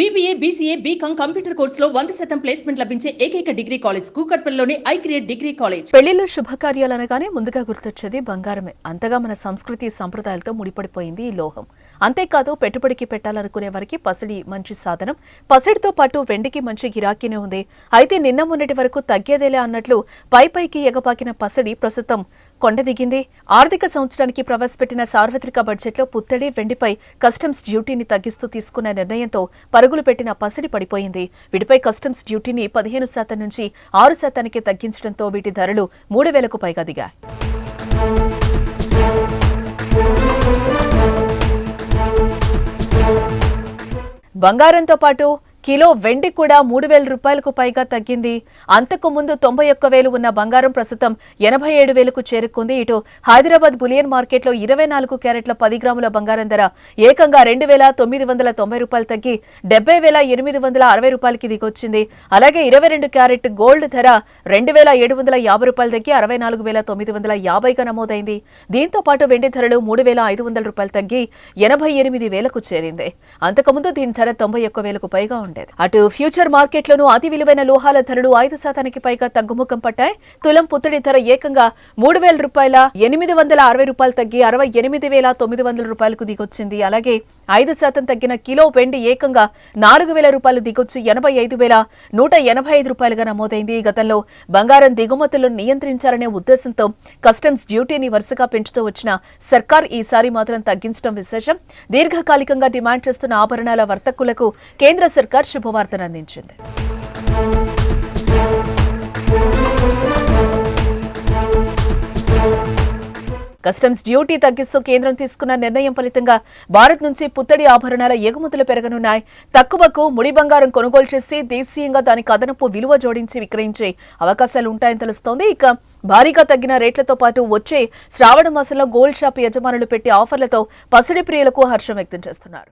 BBA, BCA, BCom computer కోర్సులో 100% placement లభించే ఏకైక డిగ్రీ కాలేజ్ కూకట్పల్లిలోని ఐక్రియేట్ డిగ్రీ కాలేజ్. పెళ్లిలో శుభకార్యాలు అనగానే ముందుగా గుర్తొచ్చేది బంగారమే. అంతగా మన సంస్కృతి సంప్రదాయాలతో ముడిపడిపోయింది ఈ లోహం. అంతేకాదు పెట్టుబడికి పెట్టాలనుకునే వారికి పసిడి మంచి సాధనం. పసిడితో పాటు వెండికి మంచి గిరాకీనే ఉంది. అయితే నిన్న మొన్నటి వరకు తగ్గేదేలే అన్నట్లు పైకి ఎగపాకిన పసిడి ప్రస్తుతం కొండ దిగింది. ఆర్థిక సంవత్సరానికి ప్రవేశపెట్టిన సార్వత్రిక బడ్జెట్లో పుత్తడి, వెండిపై కస్టమ్స్ డ్యూటీని తగ్గిస్తూ తీసుకున్న నిర్ణయంతో పరుగులు పెట్టిన పసిడి పడిపోయింది. వీటిపై కస్టమ్స్ డ్యూటీని 15% నుంచి 6% తగ్గించడంతో వీటి ధరలు 3,000కు పైగా దిగాయి. బంగారంతో పాటు కిలో వెండి కూడా 3,000 రూపాయలకు పైగా తగ్గింది. అంతకు ముందు 91,000 ఉన్న బంగారం ప్రస్తుతం 87,000కు చేరుకుంది. ఇటు హైదరాబాద్ బులియన్ మార్కెట్లో 24 క్యారెట్ల 10 గ్రాముల బంగారం ధర ఏకంగా 2,990 రూపాయలు తగ్గి 70,860 రూపాయలకి దిగొచ్చింది. అలాగే 22 క్యారెట్ గోల్డ్ ధర 2,750 రూపాయలు తగ్గి 64,950గా నమోదైంది. దీంతో పాటు వెండి ధరలు 3,500 రూపాయలు తగ్గి 88,000కు చేరింది. అంతకుముందు దీని ధర 91,000కు పైగా ఉండేది. అటు ఫ్యూచర్ మార్కెట్లోనూ అతి విలువైన లోహాల ధరలు 5%కి పైగా తగ్గుముఖం పట్టాయి. తులం పుత్తడి ధర ఏకంగా 3,000 రూపాయల 860 రూపాయలు తగ్గి 68,900 రూపాయలకు దిగొచ్చింది. అలాగే 5% తగ్గిన కిలో వెండి ఏకంగా 4,000 రూపాయలు దిగొచ్చి 85,185 రూపాయలుగా నమోదైంది. గతంలో బంగారం దిగుమతులను నియంత్రించాలనే ఉద్దేశంతో కస్టమ్స్ డ్యూటీని వరుసగా పెంచుతూ వచ్చిన సర్కార్ ఈసారి మాత్రం తగ్గించడం విశేషం. దీర్ఘకాలికంగా డిమాండ్ చేస్తున్న ఆభరణాల వర్తకులకు కేంద్ర సర్కార్ శుభవార్తను అందించింది. కస్టమ్స్ డ్యూటీ తగ్గిస్తూ కేంద్రం తీసుకున్న నిర్ణయం ఫలితంగా భారత్ నుంచి పుత్తడి ఆభరణాల ఎగుమతులు పెరగనున్నాయి. తక్కువకు ముడి బంగారం కొనుగోలు చేసి దేశీయంగా దానికి అదనపు విలువ జోడించి విక్రయించే అవకాశాలు ఉంటాయని తెలుస్తోంది. ఇక భారీగా తగ్గిన రేట్లతో పాటు వచ్చే శ్రావణ మాసంలో గోల్డ్ షాప్ యజమానులు పెట్టే ఆఫర్లతో పసిడి ప్రియులకు హర్షం వ్యక్తం చేస్తున్నారు.